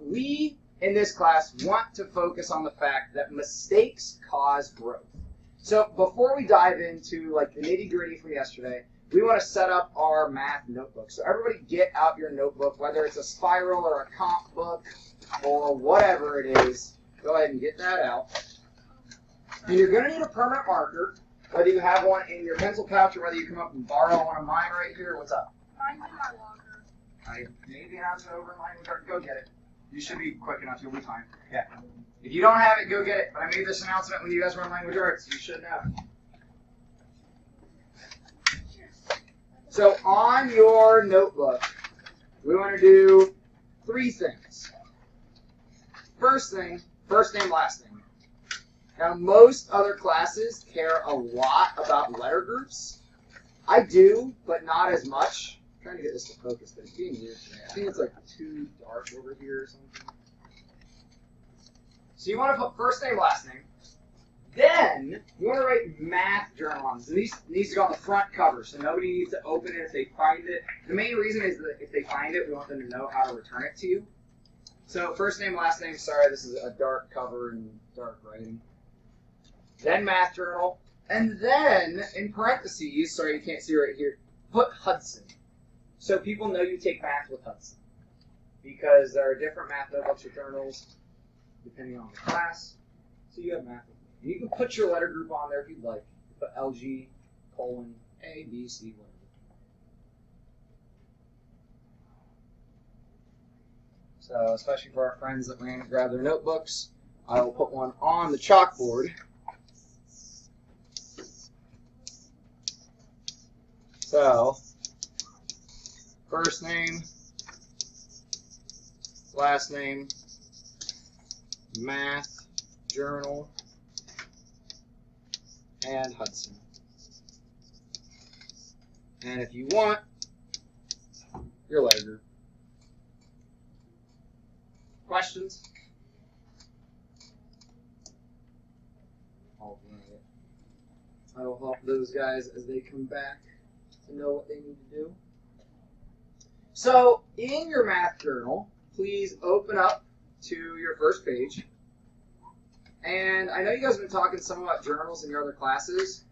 we, in this class, want to focus on the fact that mistakes cause growth. So before we dive into like the nitty-gritty from yesterday, we want to set up our math notebook. So everybody get out your notebook, whether it's a spiral or a comp book or whatever it is. Go ahead and get that out. And you're going to need a permanent marker, whether you have one in your pencil pouch or whether you come up and borrow one of mine right here. What's up? Mine's in my locker. Maybe not over in my locker. Go get it. You should be quick enough. You'll be fine. Yeah. If you don't have it, go get it. But I made this announcement when you guys were in language arts. You should know. So on your notebook, we want to do 3 things. First thing, first name, last name. Now, most other classes care a lot about letter groups. I do, but not as much. I'm trying to get this to focus, but it's being weird today. I think it's like too dark over here or something. So you want to put first name, last name. Then you want to write math journal on this. And these needs to go on the front cover, so nobody needs to open it if they find it. The main reason is that if they find it, we want them to know how to return it to you. So first name, last name. Sorry, this is a dark cover and dark writing. Then math journal, and then in parentheses, sorry you can't see right here, put Hudson. So people know you take math with Hudson. Because there are different math notebooks or journals, depending on the class. So you have math with me. And you can put your letter group on there if you'd like. Put LG, colon, A, B, C, whatever. So especially for our friends that ran and grabbed their notebooks, I will put one on the chalkboard. So, first name, last name, math, journal, and Hudson. And if you want, your letter group. Questions? All right. I will help those guys as they come back to know what they need to do. So, in your math journal, please open up to your first page. And I know you guys have been talking some about journals in your other classes.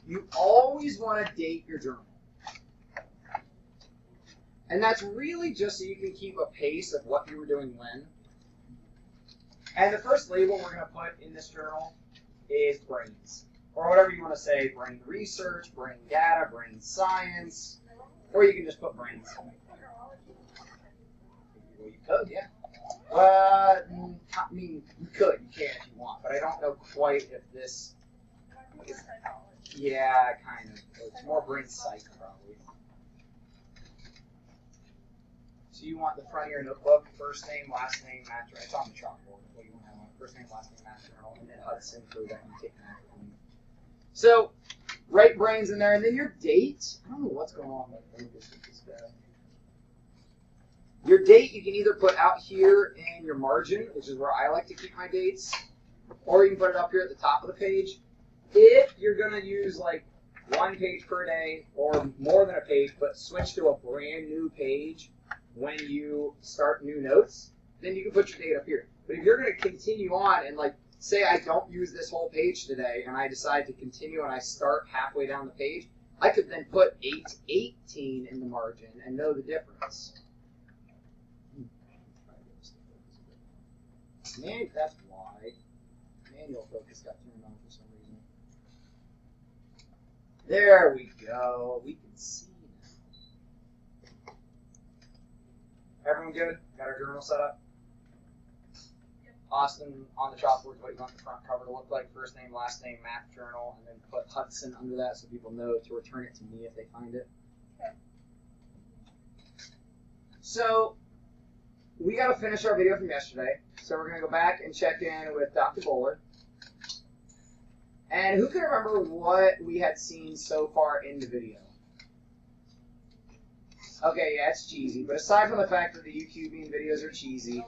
You always want to date your journal. And that's really just so you can keep a pace of what you were doing when. And the first label we're going to put in this journal is brains. Or whatever you want to say, brain research, brain data, brain science, or you can just put brains. Well, you could, yeah. I mean, you could, you can if you want, but I don't know quite if this is, yeah, kind of. It's more brain psych, probably. So you want the front of your notebook, first name, last name, math journal. It's on the chalkboard. What you want to have, first name, last name, math journal, and then Hudson for that you take math with me. So, write brains in there, and then your date. I don't know what's going on with this guy. Your date you can either put out here in your margin, which is where I like to keep my dates, or you can put it up here at the top of the page. If you're going to use like 1 page per day or more than a page, but switch to a brand new page when you start new notes, then you can put your date up here. But if you're going to continue on and like, say I don't use this whole page today and I decide to continue and I start halfway down the page, I could then put 818 in the margin and know the difference. Man, that's why. Manual focus got turned on for some reason. There we go. We can see now. Everyone good? Got our journal set up? Austin, on the chalkboard, what you want the front cover to look like. First name, last name, math journal, and then put Hudson under that so people know to return it to me if they find it. Okay. So, we got to finish our video from yesterday. So we're going to go back and check in with Dr. Bowler. And who can remember what we had seen so far in the video? Okay, yeah, it's cheesy. But aside from the fact that the YouTubing videos are cheesy,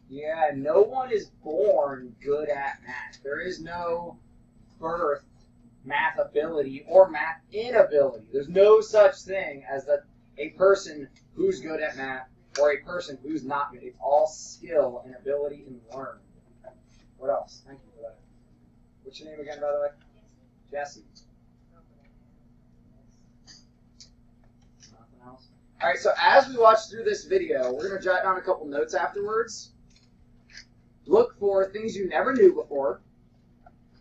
yeah, no one is born good at math. There is no birth math ability or math inability. There's no such thing as a person who's good at math or a person who's not good. It's all skill and ability and learn. What else? Thank you for that. What's your name again, by the way? Jesse. Nothing else? All right, so as we watch through this video, we're going to jot down a couple notes afterwards. Look for things you never knew before,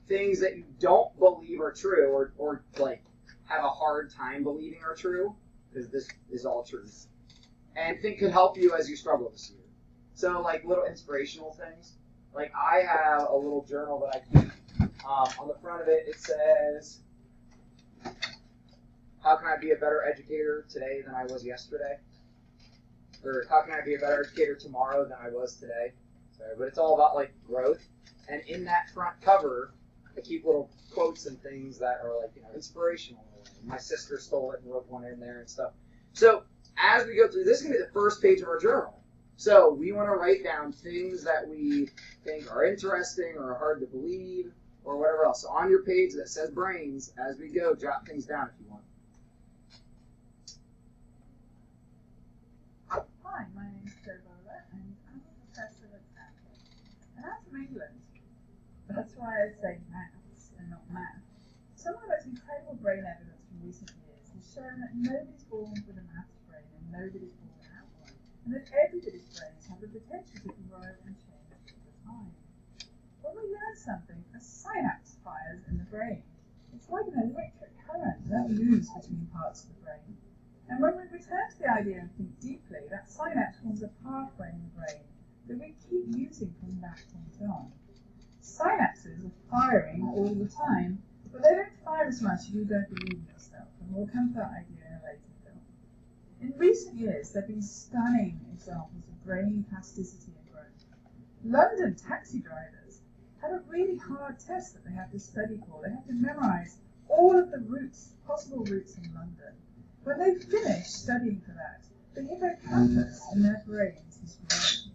things that you don't believe are true or like have a hard time believing are true, because this is all truth, and think could help you as you struggle this year. So like little inspirational things. Like I have a little journal that I keep. On the front of it, it says, how can I be a better educator today than I was yesterday? Or how can I be a better educator tomorrow than I was today? Sorry, but it's all about like growth. And in that front cover, I keep little quotes and things that are like, inspirational. My sister stole it and wrote one in there and stuff. So as we go through, this is going to be the first page of our journal. So we want to write down things that we think are interesting or hard to believe or whatever else. So on your page that says brains, as we go, jot things down if you want. Hi, my name is Jo Bowler and I'm a professor at Stanford. And I'm from England. That's why I say maths and not math. Some of the most incredible brain evidence from recent years has shown that nobody's born with a maths brain and nobody's born without one. And that everybody's brains have the potential to grow and change over time. When we learn something, a synapse fires in the brain. It's like an electric current that moves between parts of the brain. And when we return to the idea and think deeply, that synapse forms a pathway in the brain that we keep using from that point on. Synapses are firing all the time, but they don't fire as much if you don't believe in yourself, and we'll come to that idea in a later film. In recent years, there have been stunning examples of brain plasticity and growth. London taxi drivers have a really hard test that they have to study for. They have to memorize all of the possible routes in London. When they finish studying for that, the hippocampus in their brains is growing.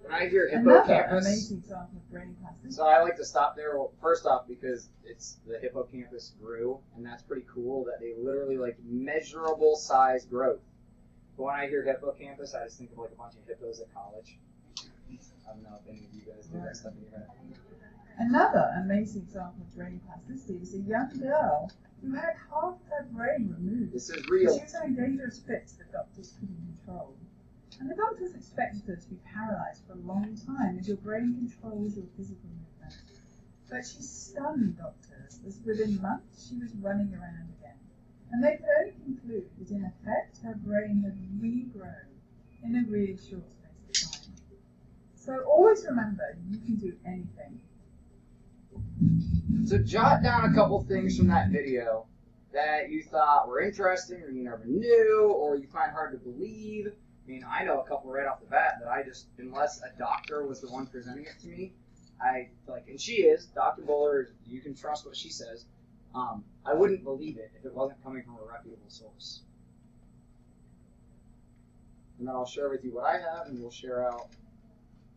When I hear Another hippocampus, amazing example of brain plasticity. so I like to stop there. Well, first off, because it's the hippocampus grew, and that's pretty cool that they literally like measurable size growth. But when I hear hippocampus, I just think of like a bunch of hippos at college. I don't know if any of you guys do that stuff in your head. Another amazing example of brain plasticity is a young girl who had half her brain removed. This is real. She was having dangerous fits that doctors couldn't control. And the doctors expected her to be paralyzed for a long time as your brain controls your physical movement. But she stunned doctors as within months she was running around again. And they could only conclude that in effect her brain had regrown in a really short space of time. So always remember, you can do anything. So jot down a couple things from that video that you thought were interesting or you never knew or you find hard to believe. I mean, I know a couple right off the bat that I just, unless a doctor was the one presenting it to me, I like, and she is, Dr. Buller, you can trust what she says, I wouldn't believe it if it wasn't coming from a reputable source. And then I'll share with you what I have, and we'll share out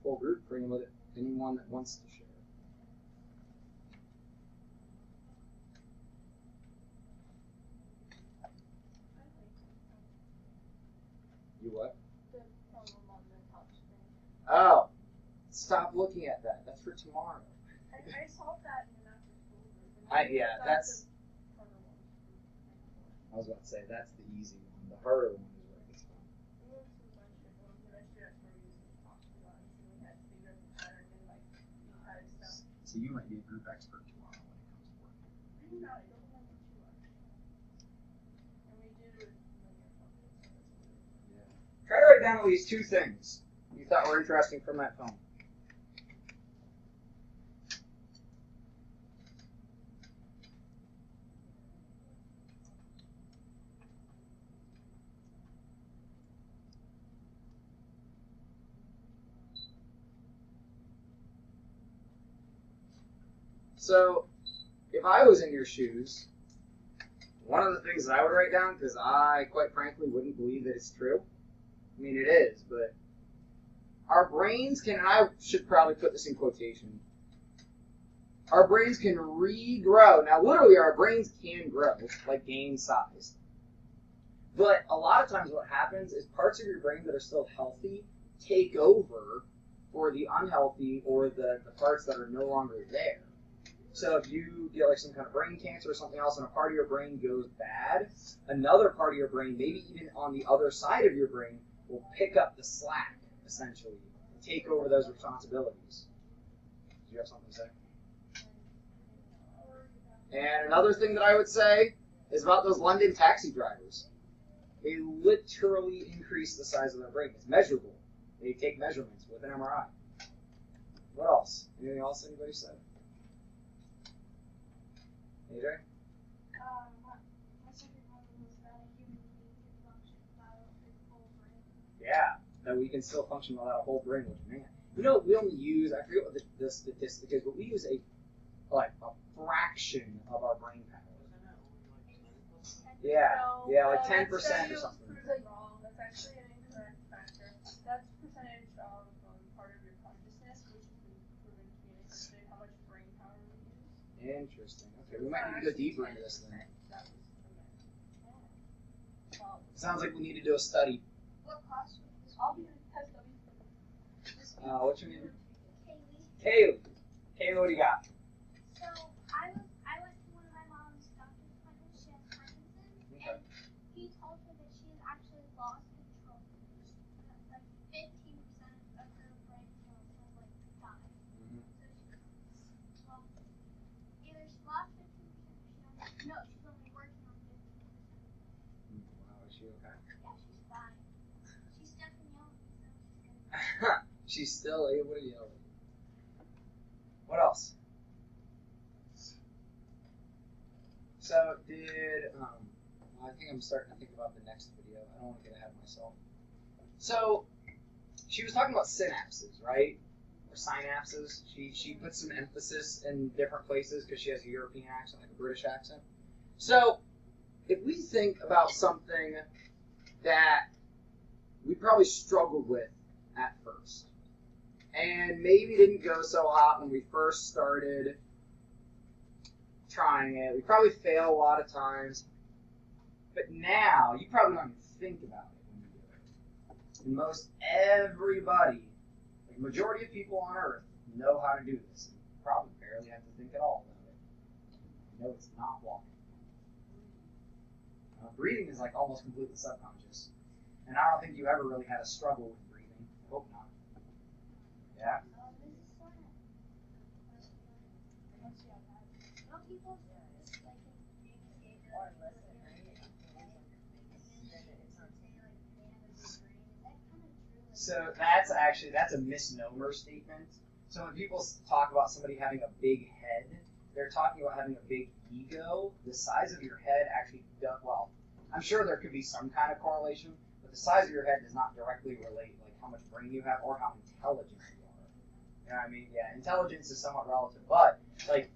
full group for anyone that wants to share. You what? Oh, stop looking at that. That's for tomorrow. I saw that in the after school. Yeah, that's. I was about to say that's the easy one. The harder one is where it gets fun. So you might be a group expert tomorrow when it comes to work. Try to write down at least 2 things you thought were interesting from that film. So, if I was in your shoes, one of the things that I would write down, because I, quite frankly, wouldn't believe that it's true. I mean, it is, but our brains can, and I should probably put this in quotation, our brains can regrow. Now, literally, our brains can grow, like gain size. But a lot of times what happens is parts of your brain that are still healthy take over for the unhealthy or the parts that are no longer there. So if you get like some kind of brain cancer or something else and a part of your brain goes bad, another part of your brain, maybe even on the other side of your brain, will pick up the slack, essentially, and take over those responsibilities. Do you have something to say? And another thing that I would say is about those London taxi drivers. They literally increase the size of their brain. It's measurable. They take measurements with an MRI. What else? Anything else anybody said? AJ? My second one was that a human being can function without his whole brain. Yeah, that we can still function without a whole brain, which, man. You know, we only use, I forget what the statistic is, but we use a fraction of our brain power. Yeah, yeah, like 10% or something. That's wrong. That's actually an incorrect factor. That's percentage of part of your consciousness, which has been proven to be incorrect. How much brain power we use. Interesting. Okay, we might need to go deeper into this then. Sounds like we need to do a study. What class was this? I'll be in test W. What's your name? Kaylee. Kaylee, what do you got? So I went to one of my mom's doctor's appointments. She has Parkinson's, and he told her that she has actually lost control. Like 15% of her brain cells have like died. Mm-hmm. So she, well, either she lost 15% or she's only working on 15%. Wow, is she okay? Yeah, she's fine. She's definitely yelling, so she's good. She's still able to yell. What else? So I think I'm starting to think about the next video. I don't want to get ahead of myself. So she was talking about synapses, right? Or synapses. She put some emphasis in different places because she has a European accent, like a British accent. So if we think about something that we probably struggled with at first, and maybe didn't go so hot when we first started trying it. We probably fail a lot of times. But now, you probably don't even think about it when you do it. And most everybody, the majority of people on Earth, know how to do this. You probably barely have to think at all about it. You know it's not walking. Breathing is like almost completely subconscious. And I don't think you ever really had a struggle with breathing. I hope not. Yeah? This is sort of, don't people just like or listen, So that's a misnomer statement. So when people talk about somebody having a big head, they're talking about having a big ego. The size of your head actually does, well, I'm sure there could be some kind of correlation, but the size of your head does not directly relate like how much brain you have or how intelligent you are. You know what I mean? Yeah, intelligence is somewhat relative, but like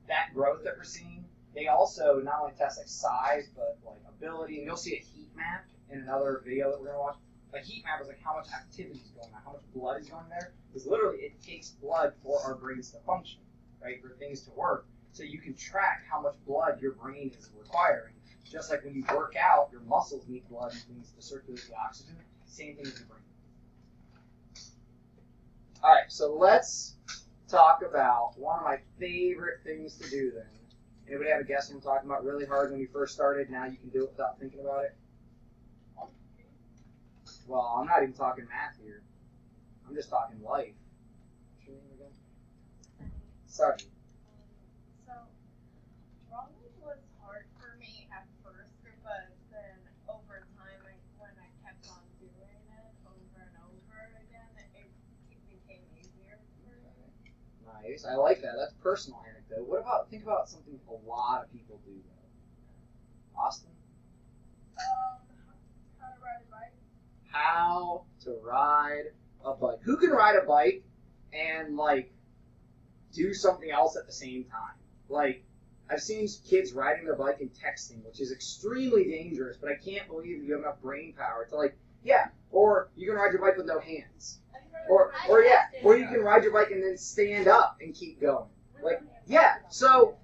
that growth that we're seeing, they also not only test like size, but like ability, and you'll see a heat map in another video that we're gonna watch. A heat map is like how much activity is going on, how much blood is going there. Because literally it takes blood for our brains to function, right? For things to work. So you can track how much blood your brain is requiring. Just like when you work out, your muscles need blood and things to circulate the oxygen. Same thing with your brain. Alright, so let's talk about one of my favorite things to do then. Anybody have a guess what I'm talking about? Really hard when you first started, now you can do it without thinking about it? Well, I'm not even talking math here. I'm just talking life. What's your name again? Sorry. So, drawing was hard for me at first, but then over time, when I kept on doing it over and over again, it became easier for me. Nice. I like that. That's a personal anecdote. What about, think about something a lot of people do, though. Austin? How to ride a bike. How to ride a bike. Who can ride a bike and, like, do something else at the same time? Like, I've seen kids riding their bike and texting, which is extremely dangerous, but I can't believe you have enough brain power to, like, yeah, or you can ride your bike with no hands. Or you can ride your bike and then stand up and keep going. Like, Yeah, so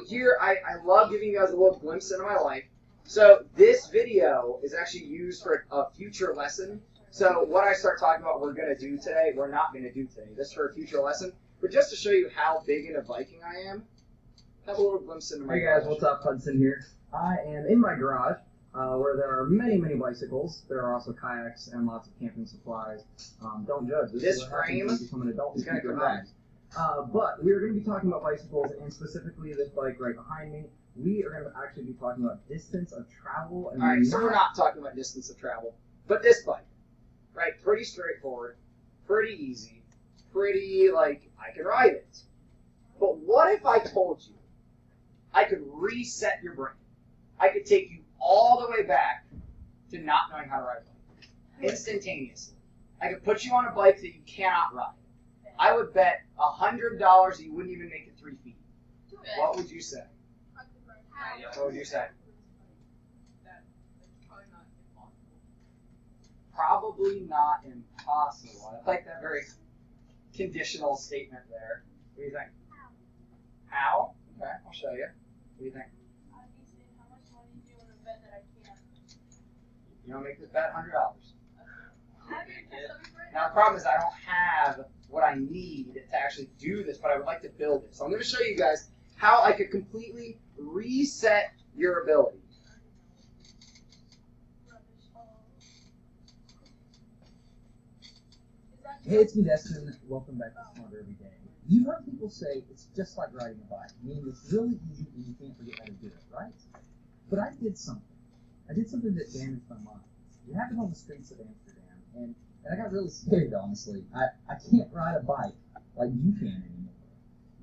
here, I love giving you guys a little glimpse into my life. So this video is actually used for a future lesson. So what I start talking about we're going to do today, we're not going to do today. This is for a future lesson. But just to show you how big in a Viking I am, have a little glimpse into my Hey guys, garage. what's up? Hudson here. I am in my garage where there are many bicycles. There are also kayaks and lots of camping supplies. Don't judge. This is what happens frame when you become an adult. is You gonna keep your come out. bags. But we are going to be talking about bicycles, and specifically this bike right behind me. We are going to actually be talking about distance of travel. And Alright, so we're not talking about distance of travel. But this bike, right, pretty straightforward, pretty easy, pretty, like, I can ride it. But what if I told you I could reset your brain? I could take you all the way back to not knowing how to ride a bike. Instantaneously. I could put you on a bike that you cannot ride. I would bet $100 that you wouldn't even make it 3 feet. What would you say? What would you say? Probably not impossible. I like that very conditional statement there. What do you think? How? Okay, I'll show you. What do you think? You want to make this bet $100? Now the problem is I don't have what I need to actually do this, but I would like to build it. So I'm going to show you guys how I could completely reset your ability. Hey, it's me, Destin. Welcome back to Smarter Every Day. You've heard people say it's just like riding a bike, meaning it's really easy and you can't forget how to do it, right? But I did something. I did something that damaged my mind. It happened on the streets of Amsterdam, and I got really scared, honestly. I can't ride a bike like you can anymore.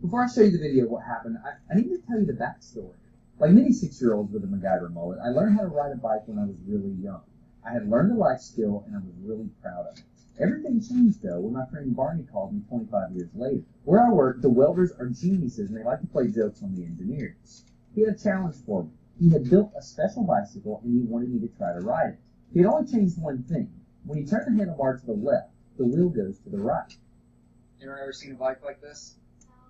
Before I show you the video of what happened, I need to tell you the backstory. Like many 6-year-olds with a MacGyver mullet, I learned how to ride a bike when I was really young. I had learned a life skill, and I was really proud of it. Everything changed, though, when my friend Barney called me 25 years later. Where I work, the welders are geniuses, and they like to play jokes on the engineers. He had a challenge for me. He had built a special bicycle, and he wanted me to try to ride it. He had only changed one thing. When you turn the handlebar to the left, the wheel goes to the right. Anyone ever seen a bike like this?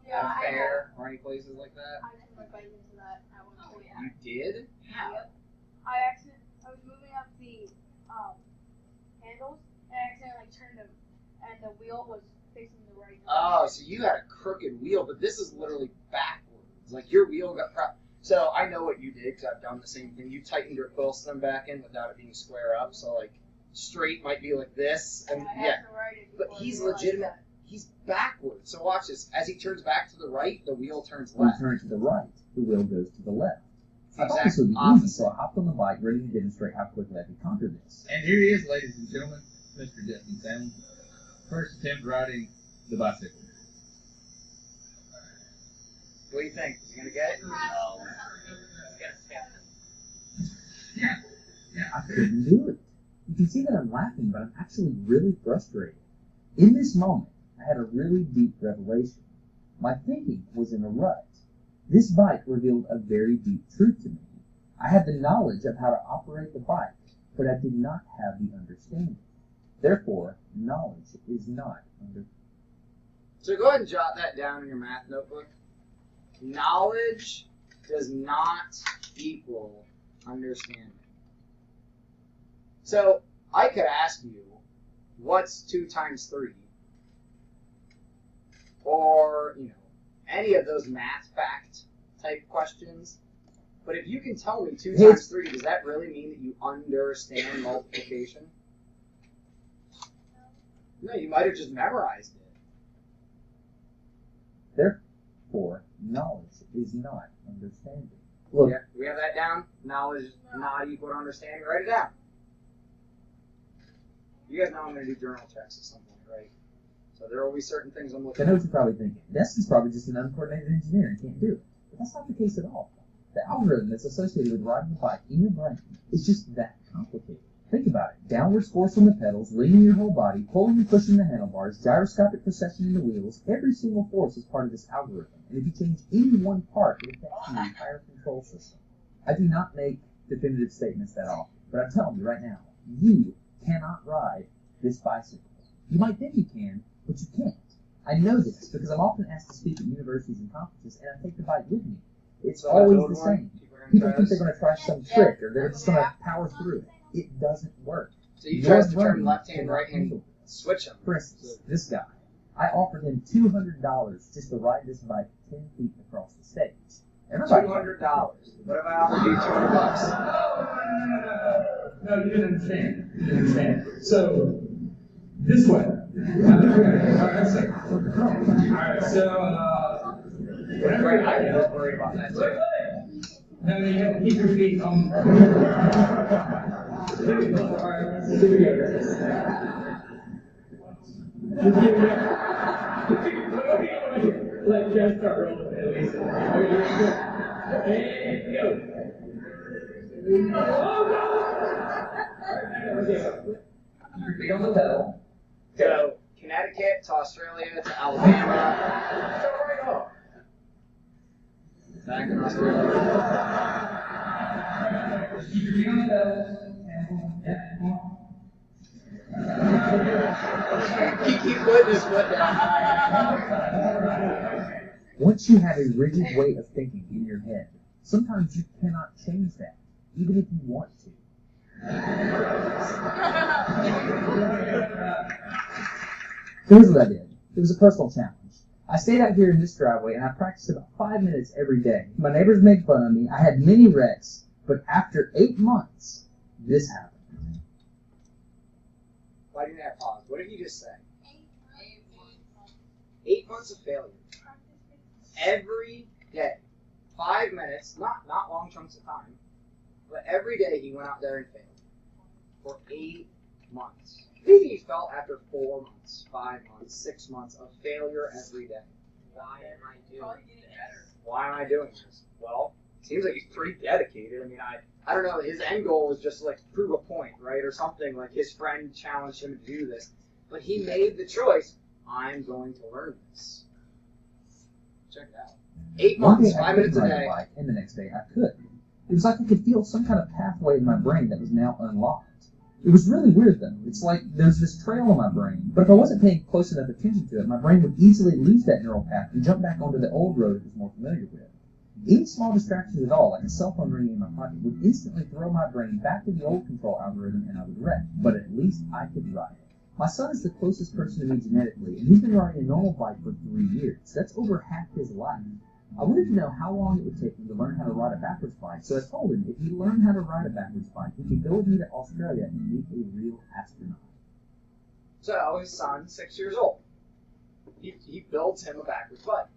Yeah, At a I fair or any places like that? I turned my bike into that at one point. You did? How? Yep. I was moving up the handles and I accidentally turned them and the wheel was facing the right Oh, so you had a crooked wheel, but this is literally backwards. Like your wheel got So I know what you did because I've done the same thing. You tightened your quill stem back in without it being square up. So like straight might be like this, and I had yeah. to ride it But before I he's realized legitimate. that. He's backwards. So watch this. As he turns back to the right, the wheel turns When left. you turn it to the right, the wheel goes to the left. It's the I thought this would be exact easy, so opposite. I hopped on the bike ready to demonstrate how quickly I could conquer this. And here he is, ladies and gentlemen, Mr. Justin Salmon. First attempt riding the bicycle. What do you think? Is he gonna get it? I couldn't do it. You can see that I'm laughing, but I'm actually really frustrated. In this moment, I had a really deep revelation. My thinking was in a rut. This bike revealed a very deep truth to me. I had the knowledge of how to operate the bike, but I did not have the understanding. Therefore, knowledge is not understanding. So go ahead and jot that down in your math notebook. Knowledge does not equal understanding. So I could ask you, what's 2 times 3? Or, any of those math fact type questions. But if you can tell me 2 times 3, does that really mean that you understand multiplication? No, you might have just memorized it. Therefore, knowledge is not understanding. Look, Yeah, we have that down. Knowledge not equal to understanding. Write it down. You guys know I'm going to do journal checks at some point, right? So there will be certain things I'm I looking know at. what you're probably thinking. Destin's probably just an uncoordinated engineer and can't do it. But that's not the case at all. The algorithm that's associated with riding a bike in your brain is just that complicated. Think about it. Downward force on the pedals, leaning your whole body, pulling and pushing the handlebars, gyroscopic precession in the wheels. Every single force is part of this algorithm. And if you change any one part, it affects the entire control system. I do not make definitive statements that often, but I'm telling you right now, you cannot ride this bicycle. You might think you can, but you can't. I know this because I'm often asked to speak at universities and conferences, and I take the bike with me. It's So I always build the one, same. people are People gonna try think they're this. going to try some trick or they're just going to power through it. It doesn't work. So you Your tries to brain turn left hand, cannot right hand, handle it. switch them. For instance, this guy, I offered him $200 just to ride this bike 10 feet across the stage. Everybody $200. What if I offered you $200? No, you didn't understand. You didn't understand. So, this way. Alright, so, Right, I was worried about that too. now you have to keep your feet on. Alright, so here we go. Just give me let Jeff start rolling at least. And go. Okay. Keep your feet on the pedal. So, Connecticut to Australia to Alabama. So right off. Back in Australia. Keep your feet on the pedal. Keep putting his foot down. Once you have a rigid way of thinking in your head, sometimes you cannot change that, even if you want to. Here's what I did. It was a personal challenge. I stayed out here in this driveway and I practiced about 5 minutes every day. My neighbors made fun of me. I had many wrecks, but after 8 months, this happened. Why didn't I pause? What did you just say? 8 months of failure. Every day. 5 minutes, not long chunks of time, but every day he went out there and failed. For 8 months. Maybe he felt after 4 months, 5 months, 6 months of failure every day. Why am I doing this? Why am I doing this? Well, seems like he's pretty dedicated. I mean, I don't know, his end goal was just like prove a point, right? Or something like his friend challenged him to do this. But he made the choice, I'm going to learn this. Check it out. 8 One months, day I 5 couldn't minutes a ride day. a bike, and the next day I could. It was like I could feel some kind of pathway in my brain that was now unlocked. It was really weird though. It's like there's this trail in my brain, but if I wasn't paying close enough attention to it, my brain would easily lose that neural path and jump back onto the old road it was more familiar with. Any small distractions at all, like a cell phone ringing in my pocket, would instantly throw my brain back to the old control algorithm and I would wreck. But at least I could ride. My son is the closest person to me genetically, and he's been riding a normal bike for 3 years. That's over half his life. I wanted to know how long it would take him to learn how to ride a backwards bike, so I told him if he learned how to ride a backwards bike, he could go with me to Australia and meet a real astronaut. So his son's 6 years old. He builds him a backwards bike.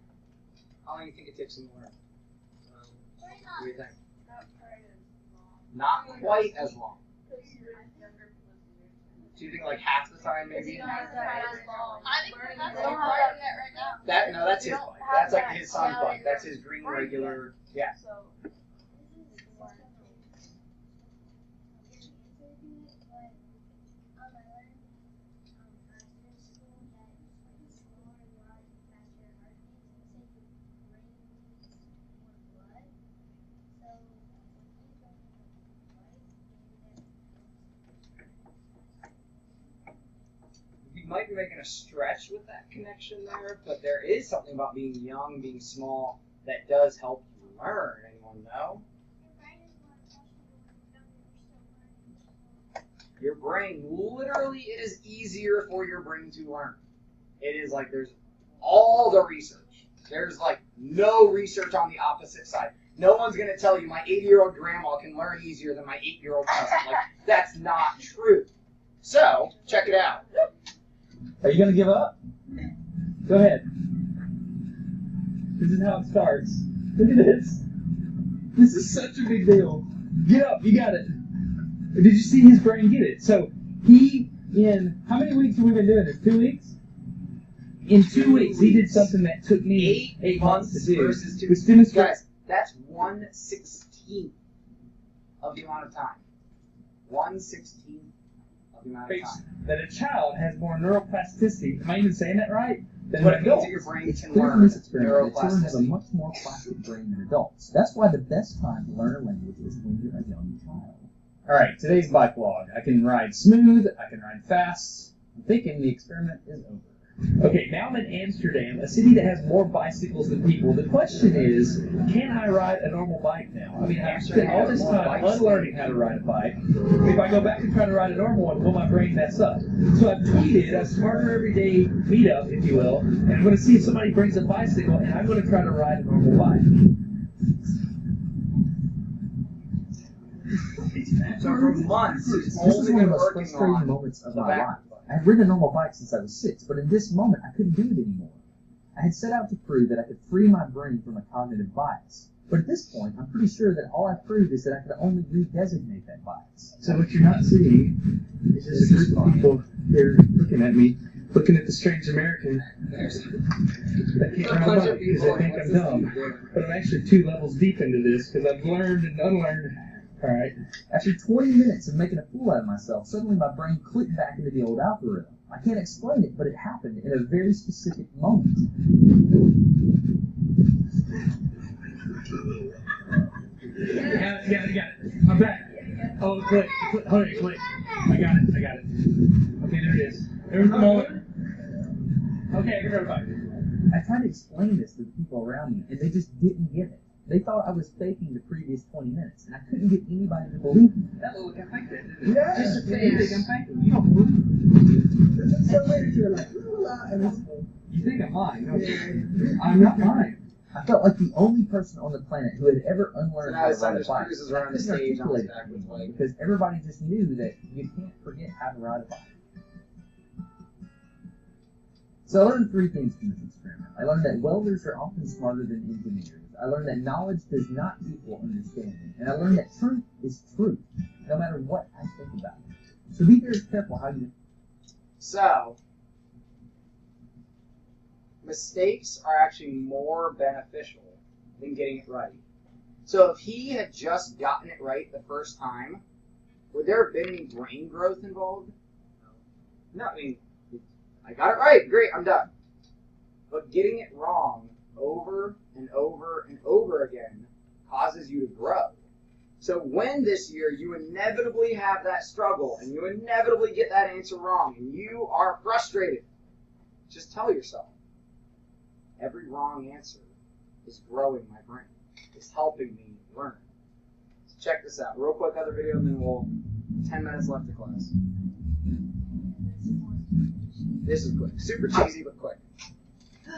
How long do you think it takes him to learn? What do you think? Not quite as long. Do you think like half the time maybe? That's his bike. That's like his son's bike. That's his green regular. Yeah. You might be making a stretch with that connection there, but there is something about being young, being small, that does help you learn. Anyone know? Your brain, literally, it is easier for your brain to learn. It is like there's all the research. There's like no research on the opposite side. No one's going to tell you my 80-year-old grandma can learn easier than my 8-year-old cousin. Like, that's not true. So, check it out. Are you going to give up? Go ahead. This is how it starts. Look at this. This is such a big deal. Get up, you got it. Did you see his brain get it? So he, in, how many weeks have we been doing this? 2 weeks? In 2 weeks, he did something that took me 8 months to do. Versus 2 Which demonstrates, Guys, that's 1/16 of the amount of time. 1/16 of the amount of time. that a child has more neuroplasticity. Am I even saying that right? Than What an it means adult. that your brain It's can clear from learn this experiment that children have a neuroplasticity. much more plastic brain than adults. That's why the best time to learn a language is when you're a young child. Alright, today's bike log. I can ride smooth, I can ride fast. I'm thinking the experiment is over. Okay, now I'm in Amsterdam, a city that has more bicycles than people. The question is, can I ride a normal bike now? I mean, I've spent all this time unlearning how to ride a bike. If I go back and try to ride a normal one, will my brain mess up? So I've tweeted a Smarter Everyday meetup, if you will, and I'm going to see if somebody brings a bicycle, and I'm going to try to ride a normal bike. So for months, he's This is only one of been the most working frustrating on moments of the my back life. bike. I had ridden a normal bike since I was 6, but in this moment, I couldn't do it anymore. I had set out to prove that I could free my brain from a cognitive bias. But at this point, I'm pretty sure that all I've proved is that I could only redesignate that bias. So what you're not seeing is just a group of people here looking at me, looking at the strange American that can't ride a bike because they think I'm dumb. But I'm actually 2 levels deep into this because I've learned and unlearned. All right. After 20 minutes of making a fool out of myself, suddenly my brain clicked back into the old algorithm. I can't explain it, but it happened in a very specific moment. Got it. I'm back. Oh, click. Click. I got it. Okay, there it is. There's the moment. Okay, I can ride a bike. I tried to explain this to the people around me, and they just didn't get it. They thought I was faking the previous 20 minutes, and I couldn't get anybody to believe me. That looked like I faked it, didn't it? Yeah. Just a face. I'm faking. You don't believe me. So later you're like, and it's You think I'm lying, don't you? I'm not lying. I felt like the only person on the planet who had ever unlearned So now how to his son ride a just bike. cruises I around the couldn't stage on his articulate it back with like. because everybody just knew that you can't forget how to ride a bike. So I learned 3 things from this experiment. I learned that welders are often smarter than engineers. I learned that knowledge does not equal understanding. And I learned that truth is truth, no matter what I think about it. So be very careful how you... So, mistakes are actually more beneficial than getting it right. So if he had just gotten it right the first time, would there have been any brain growth involved? No, I mean, I got it right, great, I'm done. But getting it wrong over and over and over again causes you to grow. So when this year you inevitably have that struggle and you inevitably get that answer wrong and you are frustrated, just tell yourself, every wrong answer is growing my brain. It's helping me learn. So check this out. Real quick other video and then we'll 10 minutes left to class. This is quick. Super cheesy but quick.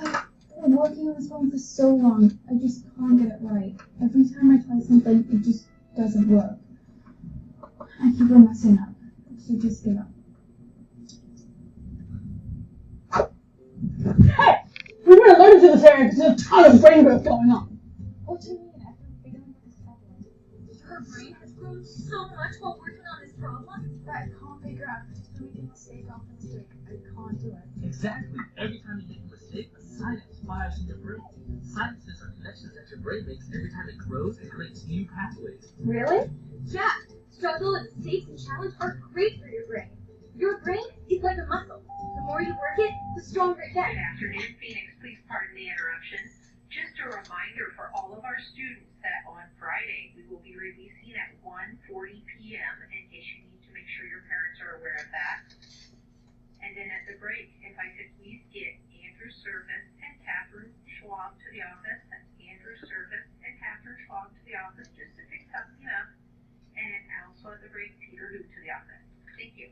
I've been working on this phone for so long. I just can't get it right. Every time I try something, it just doesn't work. I keep on messing up. So just give up. Hey! We're going to learn to this area because there's a ton of brain growth going on. What do you mean? I've been figuring out this problem. Her brain has grown so much while working on this problem. That I can't figure out. I've just been making mistake after mistake. I can't do it. Exactly. Every time you make a mistake, a synapse fires in your brain. Synapses are connections that your brain makes every time it grows and creates new pathways. Really? Yeah. Struggle and mistakes and challenge are great for your brain. Your brain is like a muscle. The more you work it, the stronger it gets. Good afternoon, Phoenix. Please pardon the interruption. Just a reminder for all of our students that on Friday we will be releasing at 1:40 p.m. in case you need to make sure your parents are aware of that. And then at the break, if I could please get Andrew Service and Catherine Schwab to the office. That's Andrew Service and Catherine Schwab to the office just to pick something up. And also at the break, Peter Lu to the office. Thank you.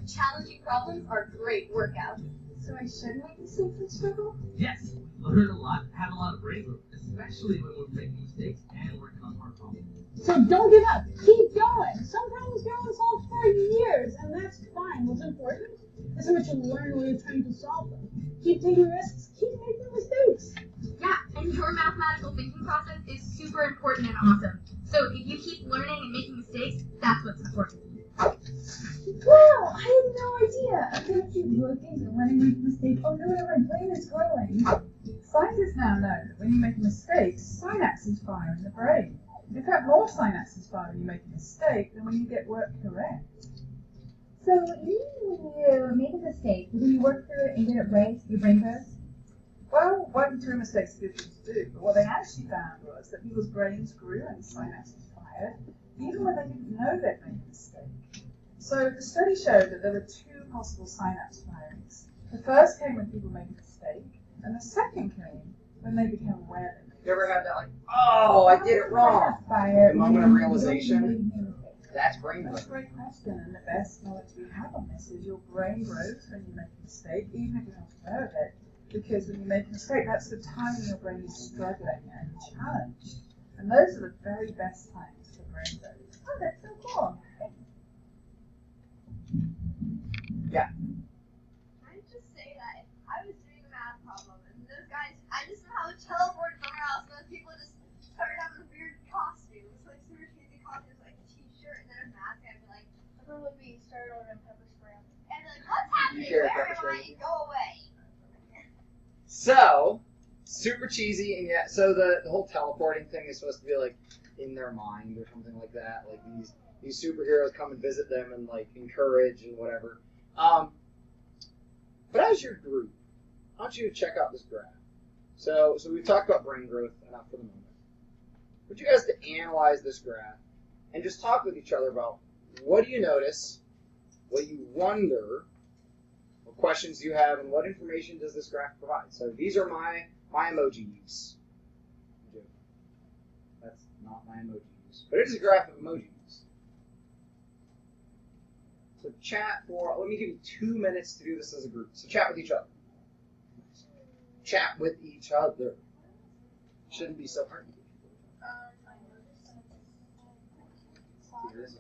Challenging problems are great workouts. So I should make mistakes and struggle? Yes, learn a lot, have a lot of brain growth, especially when we're making mistakes and working on hard problems. So don't give up. Keep going. Some problems go unsolved for years, and that's fine. What's important is how much you learn when you're trying to solve them. Keep taking risks. Keep making mistakes. Yeah, and your mathematical thinking process is super important and awesome. So if you keep learning and making mistakes, that's what's important. Wow, I had no idea. I'm gonna keep working and when I make a mistake, oh no, my brain is growing. Scientists now know that when you make a mistake, synapses fire in the brain. In fact, more synapses fire when you make a mistake than when you get work correct. So you mean when you make a mistake, when you work through it and get it right, your brain grows? Well, working through mistakes is good thing to do, but what they actually found was that people's brains grew and synapses fired, even when they didn't know they'd made a mistake. So the study showed that there were 2 possible synapse firings. The first came when people made a mistake, and the second came when they became aware that You ever had that like, oh, I did it wrong? The moment of realization. That's brain That's a growth. great question, and the best knowledge we have on this is your brain grows when you make a mistake, even if you're not aware of it. Because when you make a mistake, that's the time when your brain is struggling and challenged. And those are the very best times for brain growth. Oh, that's so cool. Yeah. Can I just say that if I was doing a math problem and those guys, I just somehow teleported somewhere else and those people just started having weird costumes, like super cheesy costumes, like a t-shirt and then a mask, I'd be like, everyone would be started ordering pepper spray. And be like, what's happening? carry Where pepper am spray? I? Go away. So, super cheesy, and yet, so the whole teleporting thing is supposed to be like in their mind or something like that. Like these superheroes come and visit them and like encourage and whatever. But as your group, I want you to check out this graph. So we've talked about brain growth enough for the moment. I want you guys to analyze this graph and just talk with each other about what do you notice, what do you wonder, what questions do you have, and what information does this graph provide. So these are my emoji use. That's not my emoji use, but it is a graph of emoji use. So chat for, let me give you 2 minutes to do this as a group. So chat with each other. Chat with each other. Shouldn't be so hard. See, this is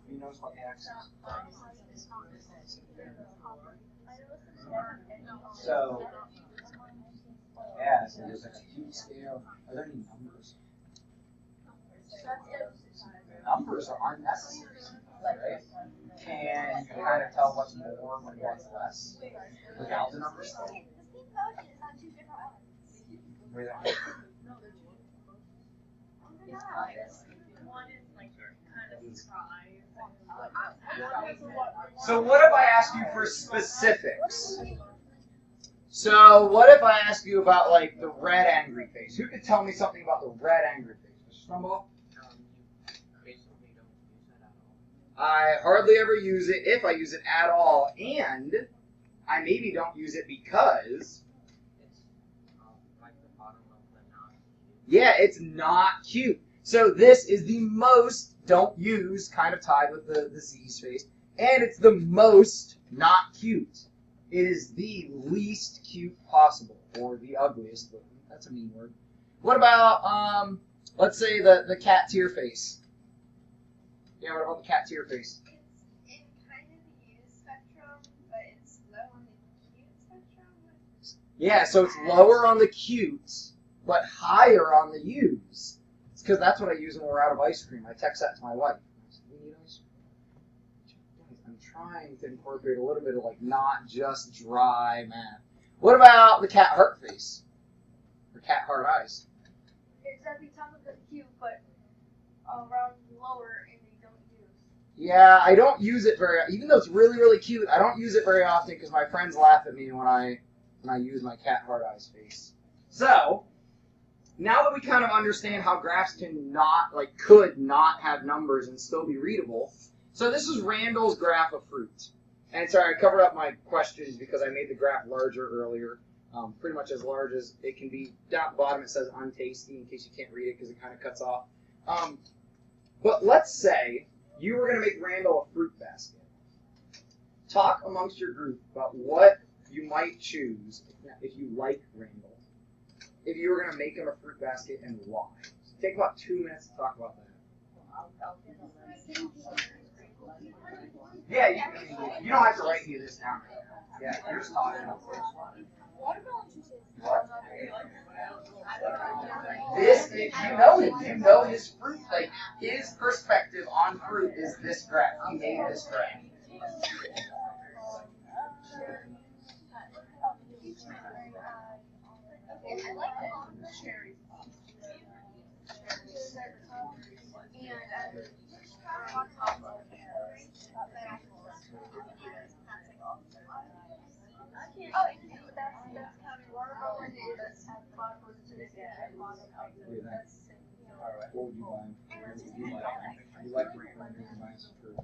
you notice what the axis is? So, yeah, so there's like a huge scale. Are there any numbers? Numbers are unnecessary, right? Can you kind of tell what's more and what's less without the numbers? Where that? So what if I ask you for specifics? So what if I ask you about like the red angry face? Who could tell me something about the red angry face? Mr. Stumble? I hardly ever use it, if I use it at all, and I maybe don't use it because yeah, it's not cute. So this is the most don't use, kind of tied with the Z space, and it's the most not cute. It is the least cute possible, or the ugliest looking. That's a mean word. What about, let's say the cat tear face? Yeah, what about the cat tear face? It's in kind of the use spectrum, but it's low on the cute spectrum. Yeah, so it's lower on the cute, but higher on the use. It's because that's what I use when we're out of ice cream. I text that to my wife. I said, we need ice cream. I'm trying to incorporate a little bit of like not just dry math. What about the cat heart face? Or cat heart eyes? It's at the top of the cute, but around lower and they don't use. Yeah, I don't use it very, even though it's really, really cute, I don't use it very often because my friends laugh at me when I use my cat heart eyes face. So, now that we kind of understand how graphs could not have numbers and still be readable, so this is Randall's graph of fruit. And sorry, I covered up my questions because I made the graph larger earlier, pretty much as large as it can be. Down at the bottom it says untasty in case you can't read it because it kind of cuts off. But let's say you were going to make Randall a fruit basket. Talk amongst your group about what you might choose if you like Randall. If you were going to make him a fruit basket and why. So take about 2 minutes to talk about that. Yeah, you don't have to write any of this down. Yeah, you're just talking. This, you know his fruit, like his perspective on fruit is this graph. He made this graph. I like cherries. What do you think? Alright, what would you buy him? You like Randall and you can buy him some fruit.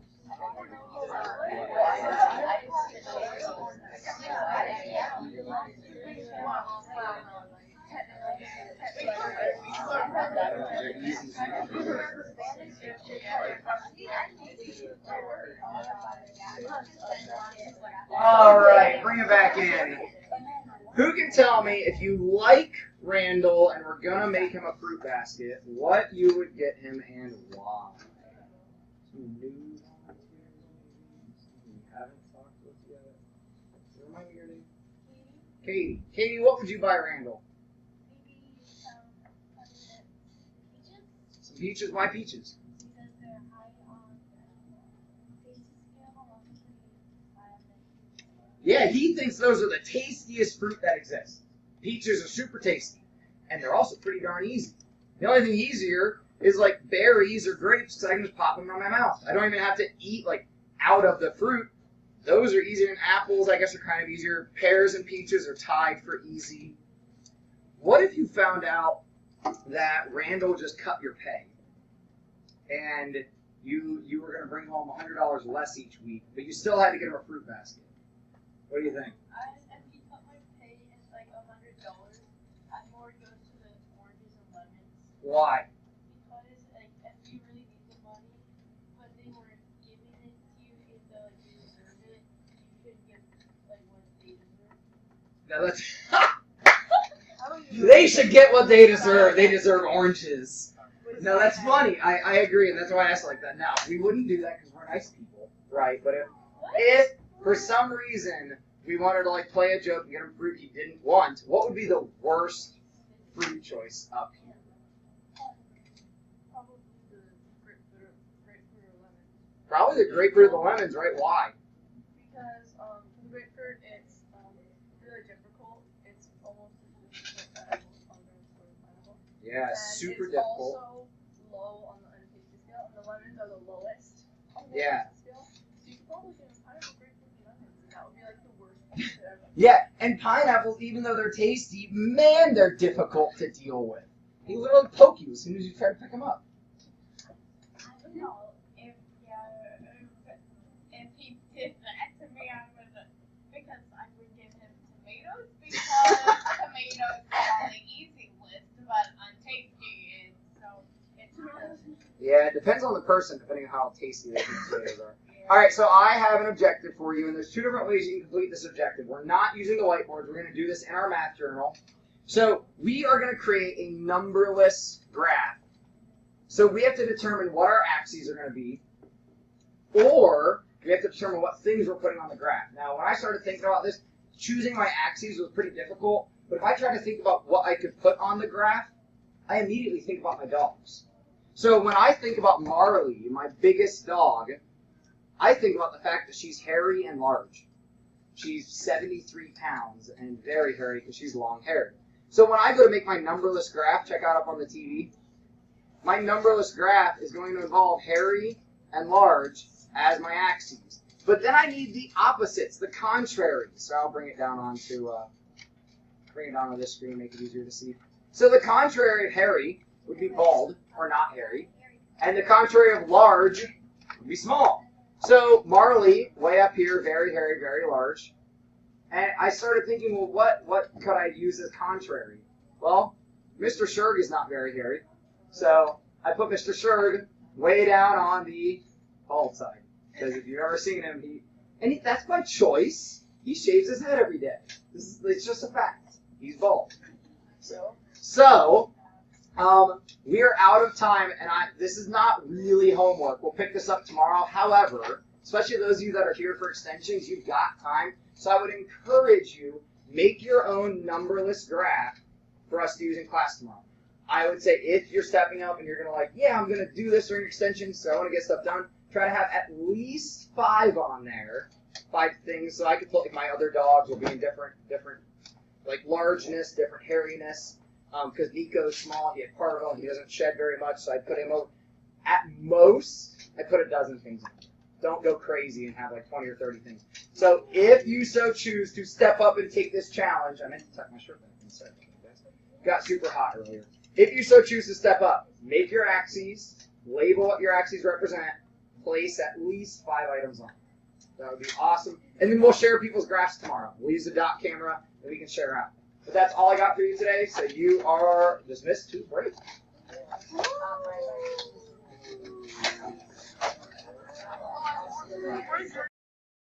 Alright, bring it back in. Who can tell me if you like Randall and we're gonna make him a fruit basket, what you would get him and why? Some new volunteers, we haven't talked with yet. Remind me your name? Katie. Katie, what would you buy Randall? Maybe peaches. Some peaches? Why peaches? Because they're high on taste scale. Yeah, he thinks those are the tastiest fruit that exists. Peaches are super tasty, and they're also pretty darn easy. The only thing easier is like berries or grapes, because I can just pop them in my mouth. I don't even have to eat like out of the fruit. Those are easier than apples, I guess, are kind of easier. Pears and peaches are tied for easy. What if you found out that Randall just cut your pay, and you were going to bring home $100 less each week, but you still had to get him a fruit basket? What do you think? If he cut my pay is like $100, I'd more go to the oranges and lemons. Why? Because like if you really need the money, but they weren't giving it to you if you deserve it, you should get like what they deserve. Now that's they should get what they deserve. They deserve oranges. No, that's funny. I agree, and that's why I asked like that. Now we wouldn't do that because we're nice people, right? But if for some reason we wanted to like play a joke and get him fruit he didn't want, what would be the worst fruit choice up here? Probably the grapefruit or lemon. Probably the grapefruit or the lemons, right? Why? Because for the grapefruit, it's really difficult. It's almost as difficult as pineapple. Yeah, And super it's difficult. also low on the untasty scale, and the lemons are the lowest on the Yeah. tasty scale. So you could probably get pineapple, grapefruit, and lemons, and that would be like the worst one ever. Yeah, and pineapples, even though they're tasty, man, they're difficult to deal with. He literally poke you as soon as you try to pick them up. I don't know if he did that to me, because I would give him tomatoes because tomatoes are on the easy list, but untasty is so it's Yeah, it depends on the person, depending on how tasty they think potatoes are. All right, so I have an objective for you, and there's two different ways you can complete this objective. We're not using the whiteboards. We're going to do this in our math journal. So we are going to create a numberless graph. So we have to determine what our axes are going to be, or we have to determine what things we're putting on the graph. Now, when I started thinking about this, choosing my axes was pretty difficult, but if I try to think about what I could put on the graph, I immediately think about my dogs. So when I think about Marley, my biggest dog, I think about the fact that she's hairy and large. She's 73 pounds and very hairy because she's long-haired. So when I go to make my numberless graph, check out up on the TV, my numberless graph is going to involve hairy and large as my axes. But then I need the opposites, the contraries. So I'll bring it down onto this screen, make it easier to see. So the contrary of hairy would be bald or not hairy, and the contrary of large would be small. So Marley, way up here, very hairy, very large. And I started thinking, well, what could I use as contrary? Well, Mr. Shurg is not very hairy. So I put Mr. Shurg way down on the bald side. Because if you've ever seen him, that's by choice. He shaves his head every day. It's just a fact. He's bald. So we are out of time, and this is not really homework. We'll pick this up tomorrow. However, especially those of you that are here for extensions, you've got time. So I would encourage you, make your own numberless graph for us to use in class tomorrow. I would say if you're stepping up and you're going to I'm going to do this during extensions, so I want to get stuff done, try to have at least 5 on there, 5 things, so I could put my other dogs will be in different like largeness, different hairiness. Because Nico's small, he had parvo, he doesn't shed very much, so I put him over. At most, I put a dozen things in. Don't go crazy and have like 20 or 30 things. So if you so choose to step up and take this challenge, I meant to tuck my shirt back inside. Got super hot earlier. If you so choose to step up, make your axes, label what your axes represent, place at least 5 items on. That would be awesome. And then we'll share people's graphs tomorrow. We'll use the dot camera and we can share out. But that's all I got for you today. So you are dismissed to break. Woo!